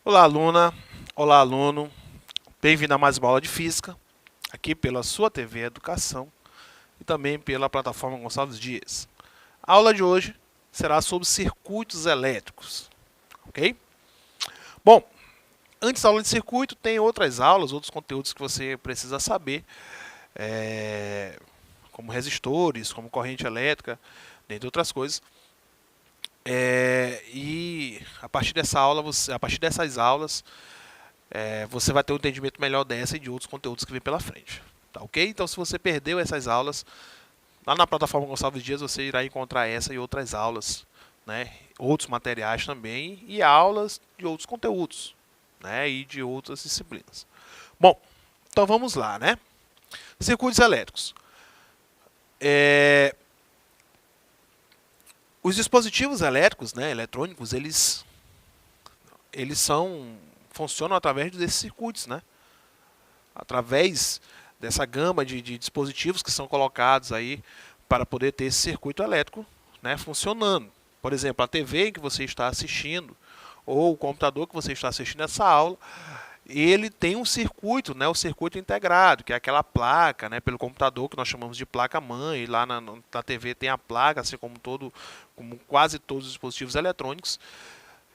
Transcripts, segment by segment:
Olá, aluna! Olá, aluno! Bem-vindo a mais uma aula de Física, aqui pela sua TV Educação e também pela plataforma Gonçalves Dias. A aula de hoje será sobre circuitos elétricos, ok? Bom, antes da aula de circuito, tem outras aulas, outros conteúdos que você precisa saber, como resistores, como corrente elétrica, dentre outras coisas. E a partir dessa aula, a partir dessas aulas, você vai ter um entendimento melhor dessa e de outros conteúdos que vem pela frente. Tá ok? Então, se você perdeu essas aulas, lá na plataforma Gonçalves Dias você irá encontrar essa e outras aulas, né? Outros materiais também e aulas de outros conteúdos, né? E de outras disciplinas. Bom, então vamos lá, né? Circuitos elétricos. Os dispositivos elétricos, né, eletrônicos, eles funcionam através desses circuitos, né? Através dessa gama de dispositivos que são colocados aí para poder ter esse circuito elétrico, né, funcionando. Por exemplo, a TV que você está assistindo ou o computador que você está assistindo essa aula, ele tem um circuito, né, o circuito integrado, que é aquela placa, né, pelo computador que nós chamamos de placa-mãe, e lá na TV tem a placa, assim como quase todos os dispositivos eletrônicos.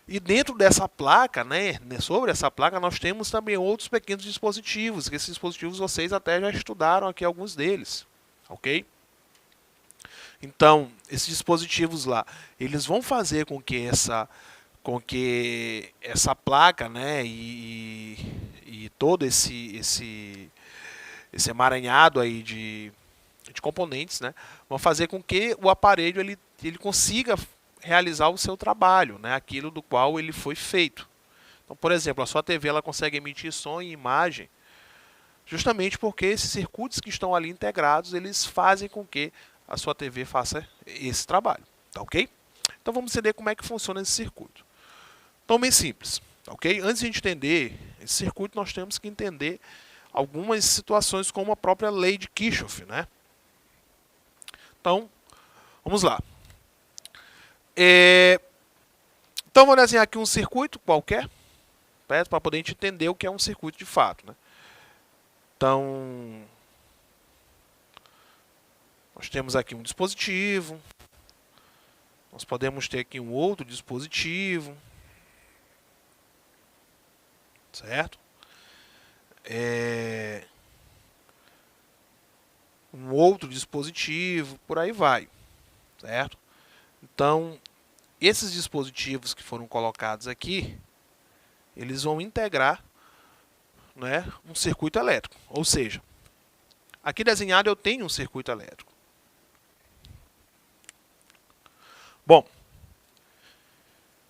E dentro dessa placa, né, sobre essa placa, nós temos também outros pequenos dispositivos, que esses dispositivos vocês até já estudaram aqui alguns deles, ok? Então, esses dispositivos lá, eles vão fazer com que essa placa, né, e todo esse emaranhado aí de componentes, né, vão fazer com que o aparelho ele consiga realizar o seu trabalho, né, aquilo do qual ele foi feito. Então, por exemplo, a sua TV ela consegue emitir som e imagem justamente porque esses circuitos que estão ali integrados, eles fazem com que a sua TV faça esse trabalho, tá ok? Então vamos entender como é que funciona esse circuito. Então, bem simples, ok? Antes de a gente entender esse circuito, nós temos que entender algumas situações como a própria lei de Kirchhoff, né? Então, vamos lá. Então, vou desenhar aqui um circuito qualquer, para poder a gente entender o que é um circuito de fato, né? Então, nós temos aqui um dispositivo, nós podemos ter aqui um outro dispositivo, certo? Um outro dispositivo, por aí vai, certo? Então, esses dispositivos que foram colocados aqui, eles vão integrar, né, um circuito elétrico. Ou seja, aqui desenhado eu tenho um circuito elétrico. Bom,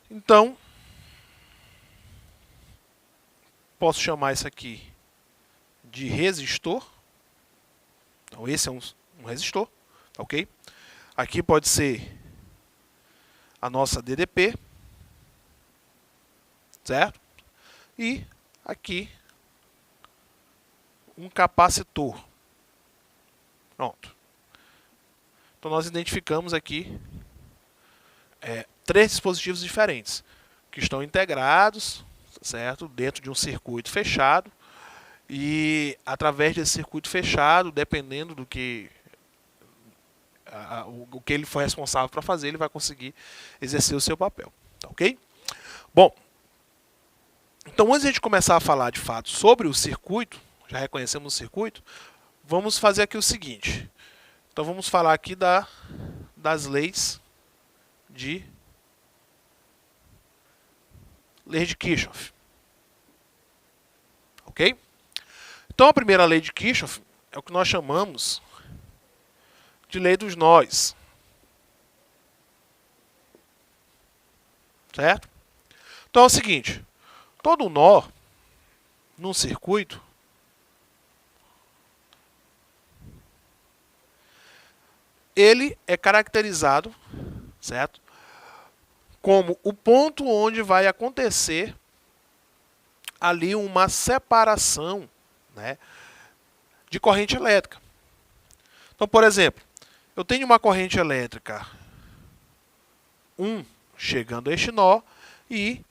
então, posso chamar isso aqui de resistor. Então, esse é um resistor, ok? Aqui pode ser a nossa DDP, certo? E aqui um capacitor. Pronto. Então nós identificamos aqui três dispositivos diferentes que estão integrados, certo? Dentro de um circuito fechado. E através desse circuito fechado, dependendo do que o que ele for responsável para fazer, ele vai conseguir exercer o seu papel, tá ok? Bom, então antes de a gente começar a falar de fato sobre o circuito, já reconhecemos o circuito, vamos fazer aqui o seguinte. Então vamos falar aqui das leis de Kirchhoff, ok? Então a primeira lei de Kirchhoff é o que nós chamamos de lei dos nós, certo? Então é o seguinte, todo nó num circuito ele é caracterizado, certo, como o ponto onde vai acontecer ali uma separação, né, de corrente elétrica. Então, por exemplo, eu tenho uma corrente elétrica 1 chegando a este nó e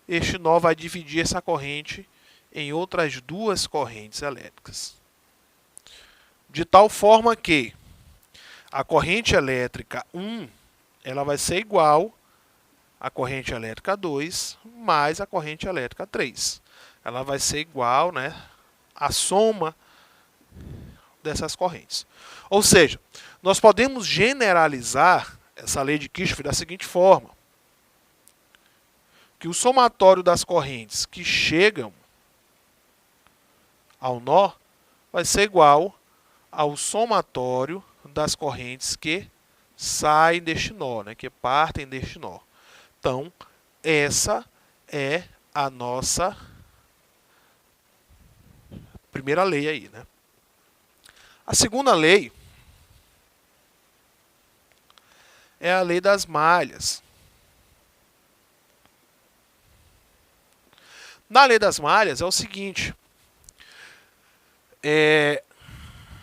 este nó vai dividir essa corrente em outras duas correntes elétricas. De tal forma que a corrente elétrica 1 ela vai ser igual à corrente elétrica 2 mais a corrente elétrica 3. Ela vai ser igual, né, à soma dessas correntes. Ou seja, nós podemos generalizar essa lei de Kirchhoff da seguinte forma: que o somatório das correntes que chegam ao nó vai ser igual ao somatório das correntes que saem deste nó, né, que partem deste nó. Então, essa é a nossa primeira lei aí, né? A segunda lei é a lei das malhas. Na lei das malhas é o seguinte: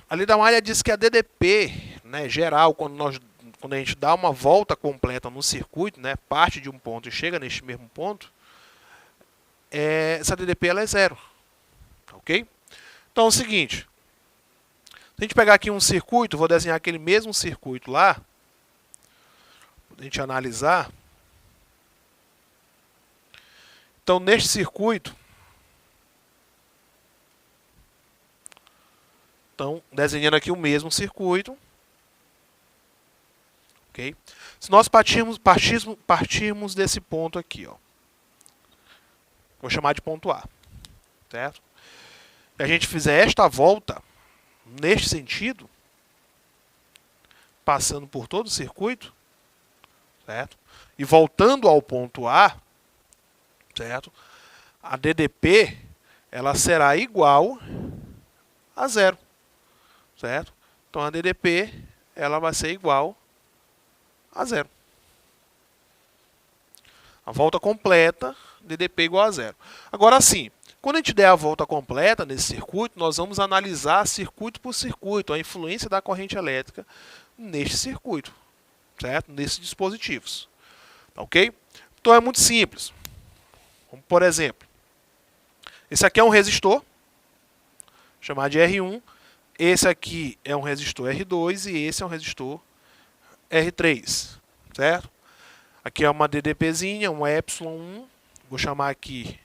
a lei da malha diz que a DDP, né, geral, quando a gente dá uma volta completa no circuito, né, parte de um ponto e chega neste mesmo ponto, essa DDP ela é zero. Ok? Então é o seguinte: se a gente pegar aqui um circuito, vou desenhar aquele mesmo circuito lá, para a gente analisar. Então, neste circuito, então, desenhando aqui o mesmo circuito, ok? Se nós partirmos desse ponto aqui, ó, vou chamar de ponto A, certo? E a gente fizer esta volta neste sentido, passando por todo o circuito, certo? E voltando ao ponto A, certo? A DDP ela será igual a zero, certo? Então a DDP ela vai ser igual a zero. A volta completa, DDP igual a zero. Agora sim, quando a gente der a volta completa nesse circuito, nós vamos analisar circuito por circuito a influência da corrente elétrica neste circuito, certo? Nesses dispositivos. Ok? Então é muito simples. Como, por exemplo, esse aqui é um resistor, chamado de R1. Esse aqui é um resistor R2 e esse é um resistor R3, certo? Aqui é uma DDPzinha, um Y1, vou chamar aqui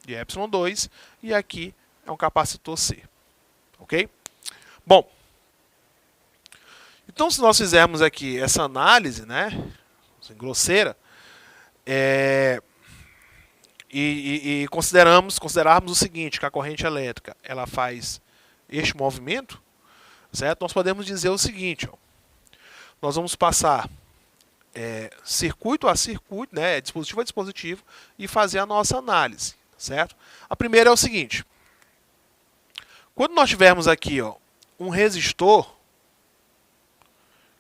de Y2, e aqui é um capacitor C, ok? Bom, então se nós fizermos aqui essa análise, né, assim, grosseira, e considerarmos o seguinte, que a corrente elétrica ela faz este movimento, certo? Nós podemos dizer o seguinte, ó, nós vamos passar circuito a circuito, né, dispositivo a dispositivo, e fazer a nossa análise, certo? A primeira é o seguinte: quando nós tivermos aqui, ó, um resistor,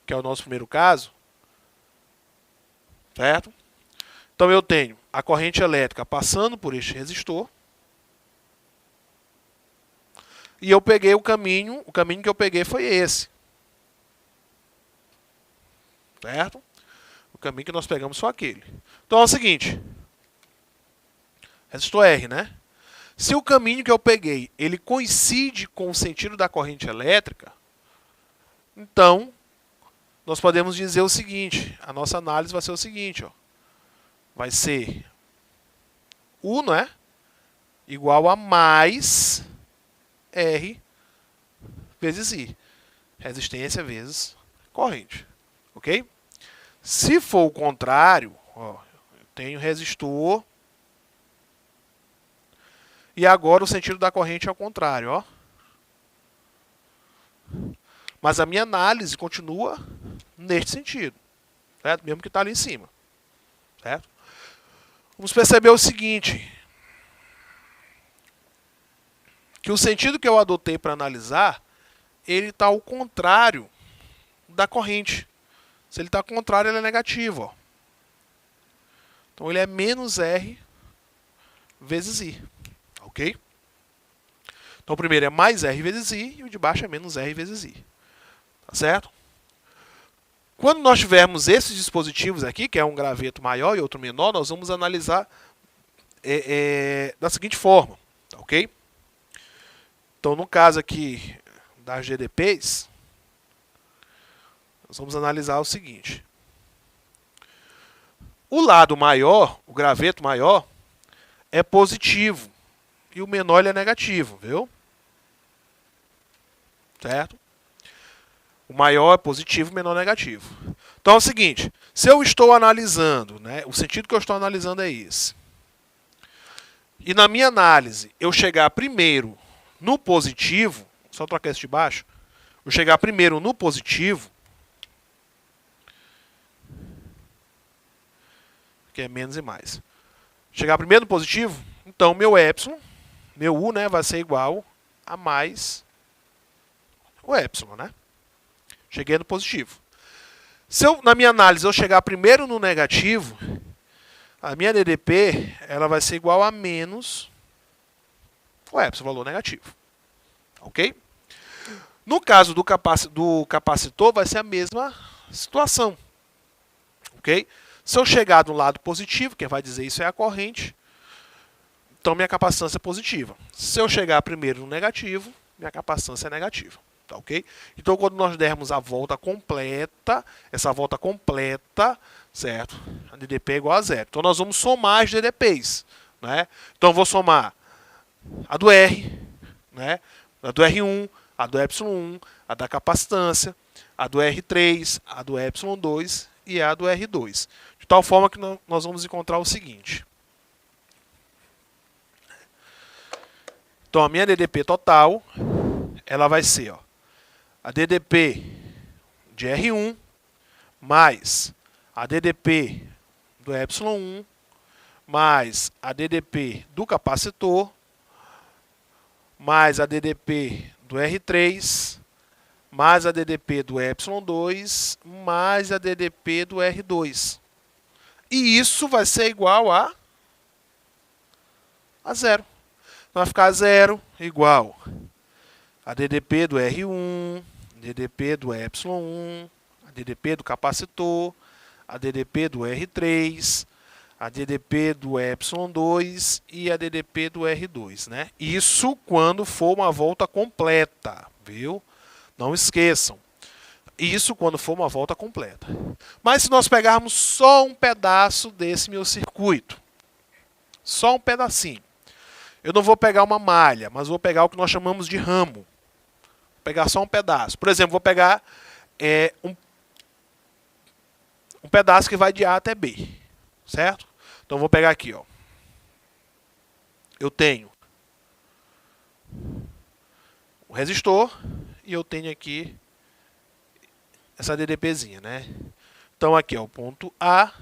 que é o nosso primeiro caso, certo? Então eu tenho a corrente elétrica passando por este resistor, e eu peguei o caminho que eu peguei foi esse, certo? O caminho que nós pegamos foi aquele. Então é o seguinte: resistor R, né? Se o caminho que eu peguei ele coincide com o sentido da corrente elétrica, então nós podemos dizer o seguinte: a nossa análise vai ser o seguinte, ó, vai ser U, não é? Igual a mais R vezes I. Resistência vezes corrente. Ok? Se for o contrário, ó, eu tenho resistor e agora o sentido da corrente é o contrário, ó. Mas a minha análise continua neste sentido, certo? Mesmo que está ali em cima, certo? Vamos perceber o seguinte: que o sentido que eu adotei para analisar, ele está ao contrário da corrente. Se ele está ao contrário, ele é negativo, ó. Então ele é menos R vezes I, ok? Então o primeiro é mais R vezes I e o de baixo é menos R vezes I. Tá certo? Quando nós tivermos esses dispositivos aqui, que é um graveto maior e outro menor, nós vamos analisar da seguinte forma. Tá ok? Então no caso aqui das GDPs, nós vamos analisar o seguinte. O lado maior, o graveto maior, é positivo e o menor ele é negativo, viu? Certo? O maior é positivo, o menor é negativo. Então é o seguinte, se eu estou analisando, né, o sentido que eu estou analisando é esse. E na minha análise, eu chegar primeiro no positivo, só trocar esse de baixo, eu chegar primeiro no positivo, que é menos e mais. Chegar primeiro no positivo, então meu epsilon, meu U, né, vai ser igual a mais o epsilon, né? Cheguei no positivo. Se eu, na minha análise, eu chegar primeiro no negativo, a minha DDP ela vai ser igual a menos o epsilon, valor negativo. Ok? No caso do capacitor, vai ser a mesma situação. Ok? Se eu chegar do lado positivo, quem vai dizer isso é a corrente, então minha capacitância é positiva. Se eu chegar primeiro no negativo, minha capacitância é negativa. Tá ok? Então, quando nós dermos a volta completa, essa volta completa, certo? A DDP é igual a zero. Então, nós vamos somar as DDPs. Né? Então, eu vou somar a do R, né? A do R1, a do epsilon1, a da capacitância, a do R3, a do epsilon2 e a do R2. De tal forma que nós vamos encontrar o seguinte. Então, a minha DDP total, ela vai ser, ó, a DDP de R1 mais a DDP do epsilon1 mais a DDP do capacitor mais a DDP do R3 mais a DDP do epsilon2 mais a DDP do R2. E isso vai ser igual a zero. Então vai ficar zero igual a DDP do R1, DDP do epsilon1, a DDP do capacitor, a DDP do R3, a DDP do epsilon2 e a DDP do R2. Né? Isso quando for uma volta completa, viu? Não esqueçam. Isso quando for uma volta completa. Mas se nós pegarmos só um pedaço desse meu circuito, só um pedacinho, eu não vou pegar uma malha, mas vou pegar o que nós chamamos de ramo. Vou pegar só um pedaço. Por exemplo, vou pegar um pedaço que vai de A até B. Certo? Então, vou pegar aqui. Ó. Eu tenho o resistor e eu tenho aqui essa DDPzinha. Né? Então, aqui é o ponto A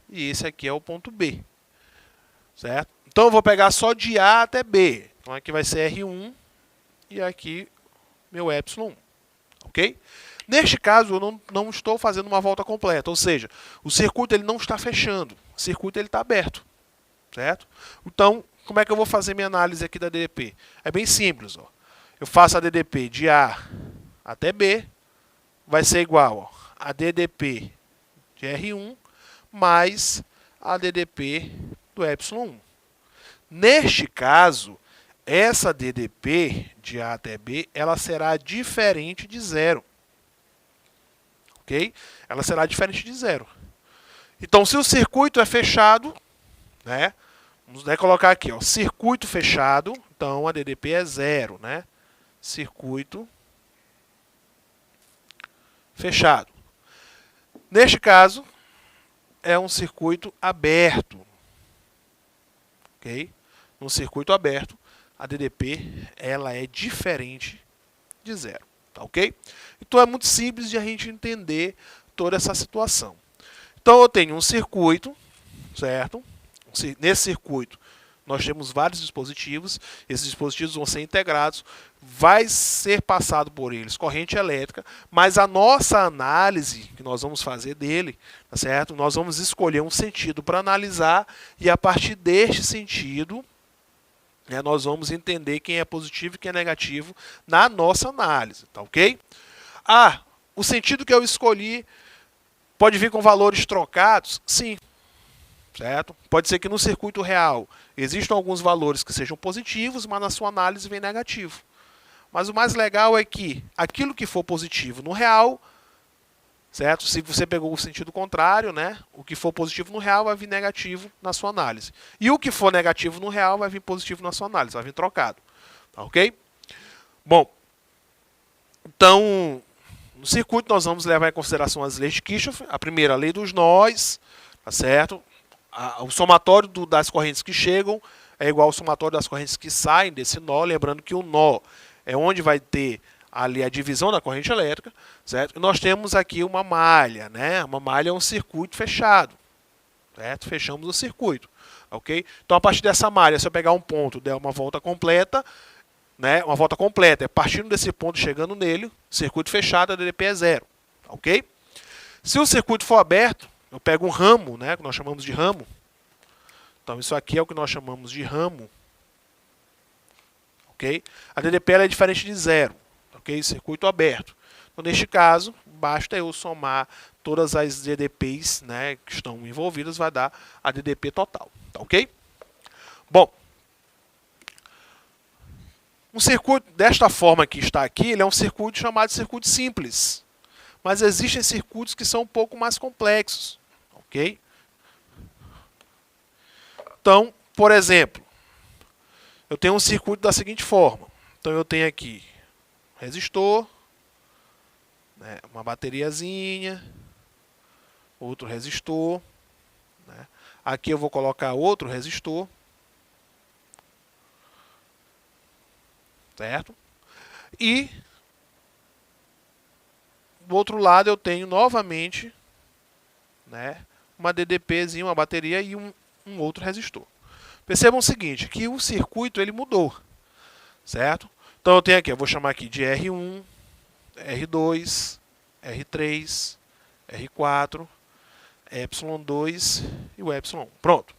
e esse aqui é o ponto B. Certo? Então, eu vou pegar só de A até B. Então, aqui vai ser R1 e aqui meu epsilon 1. Ok? Neste caso, eu não estou fazendo uma volta completa. Ou seja, o circuito ele não está fechando. O circuito está aberto. Certo? Então, como é que eu vou fazer minha análise aqui da DDP? É bem simples. Ó. Eu faço a DDP de A até B. Vai ser igual a DDP de R1 mais a DDP do epsilon 1. Neste caso, essa DDP de A até B, ela será diferente de zero. Ok? Ela será diferente de zero. Então, se o circuito é fechado, né? Vamos colocar aqui, ó, circuito fechado, então a DDP é zero, né? Circuito fechado. Neste caso, é um circuito aberto. Ok? No circuito aberto, a DDP ela é diferente de zero. Tá ok? Então é muito simples de a gente entender toda essa situação. Então eu tenho um circuito, certo? Nesse circuito nós temos vários dispositivos, esses dispositivos vão ser integrados, vai ser passado por eles corrente elétrica, mas a nossa análise que nós vamos fazer dele, tá certo? Nós vamos escolher um sentido para analisar e a partir deste sentido nós vamos entender quem é positivo e quem é negativo na nossa análise, tá ok? Ah, o sentido que eu escolhi pode vir com valores trocados? Sim, certo? Pode ser que no circuito real existam alguns valores que sejam positivos, mas na sua análise vem negativo. Mas o mais legal é que aquilo que for positivo no real, certo? Se você pegou o sentido contrário, né? O que for positivo no real vai vir negativo na sua análise. E o que for negativo no real vai vir positivo na sua análise, vai vir trocado. Tá ok? Bom, então, no circuito nós vamos levar em consideração as leis de Kirchhoff. A primeira, a lei dos nós, tá certo? O somatório das correntes que chegam é igual ao somatório das correntes que saem desse nó. Lembrando que o nó é onde vai ter ali a divisão da corrente elétrica, certo? E nós temos aqui uma malha, né? Uma malha é um circuito fechado, certo? Fechamos o circuito, ok? Então, a partir dessa malha, se eu pegar um ponto, der uma volta completa, né? Uma volta completa, é partindo desse ponto, chegando nele, circuito fechado, a DDP é zero, ok? Se o circuito for aberto, eu pego um ramo, né? Que nós chamamos de ramo. Então, isso aqui é o que nós chamamos de ramo, ok? A DDP ela é diferente de zero. Okay? Circuito aberto. Então, neste caso, basta eu somar todas as DDPs, né, que estão envolvidas, vai dar a DDP total. Tá ok? Bom, um circuito desta forma que está aqui, ele é um circuito chamado de circuito simples. Mas existem circuitos que são um pouco mais complexos. Ok? Então, por exemplo, eu tenho um circuito da seguinte forma. Então, eu tenho aqui resistor, né, uma bateriazinha, outro resistor, né. Aqui eu vou colocar outro resistor, certo? E do outro lado eu tenho novamente, né, uma DDPzinha, uma bateria e um outro resistor. Percebam o seguinte, que o circuito ele mudou, certo? Então eu tenho aqui, eu vou chamar aqui de R1, R2, R3, R4, Y2 e o Y1. Pronto.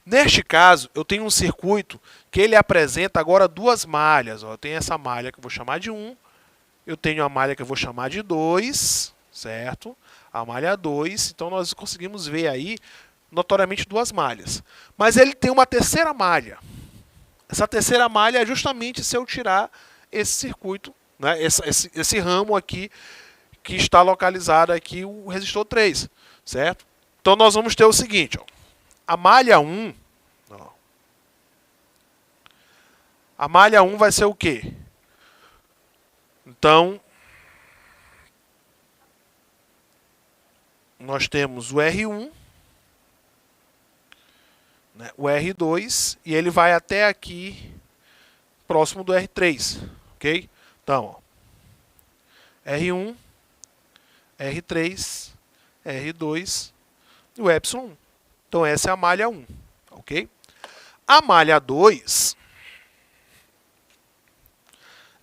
Neste caso, eu tenho um circuito que ele apresenta agora duas malhas. Ó. Eu tenho essa malha que eu vou chamar de 1, eu tenho a malha que eu vou chamar de 2, certo? A malha 2, então nós conseguimos ver aí, notoriamente, duas malhas. Mas ele tem uma terceira malha. Essa terceira malha é justamente se eu tirar esse circuito, né, esse ramo aqui, que está localizado aqui, o resistor 3, certo? Então, nós vamos ter o seguinte, ó, a malha 1, ó, a malha 1 vai ser o quê? Então, nós temos o R1, né, o R2, e ele vai até aqui, próximo do R3, ok? Então, ó, R1, R3, R2 e o Y1. Então, essa é a malha 1, ok? A malha 2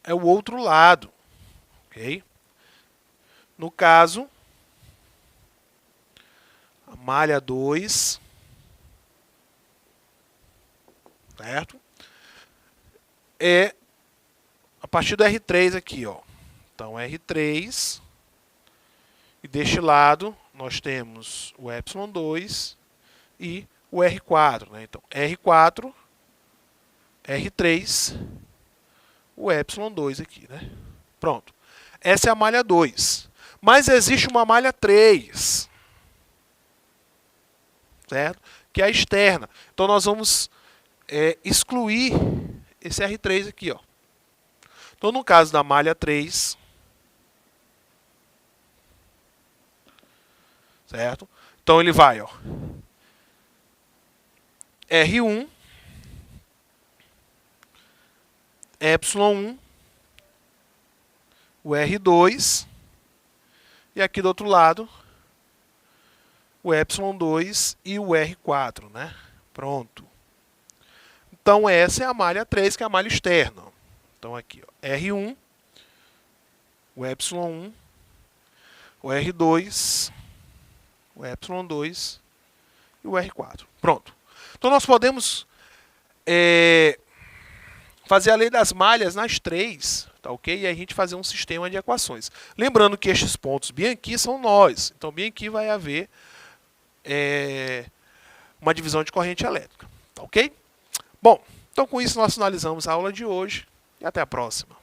é o outro lado, ok? No caso, a malha 2, certo? É a partir do R3 aqui, ó. Então, R3, e deste lado nós temos o Y2 e o R4, né? Então, R4, R3, o Y2 aqui, né? Pronto. Essa é a malha 2. Mas existe uma malha 3, certo? Que é a externa. Então, nós vamos excluir esse R3 aqui, ó. Então, no caso da malha 3, certo? Então, ele vai, ó, R1, Y1, o R2, e aqui do outro lado, o Y2 e o R4, né? Pronto. Então, essa é a malha 3, que é a malha externa. Então, aqui, ó, R1, o Y1, o R2, o Y2 e o R4. Pronto. Então, nós podemos fazer a lei das malhas nas três, tá ok? E aí a gente fazer um sistema de equações. Lembrando que estes pontos bem aqui são nós. Então, bem aqui vai haver uma divisão de corrente elétrica, tá ok? Bom, então com isso nós finalizamos a aula de hoje e até a próxima.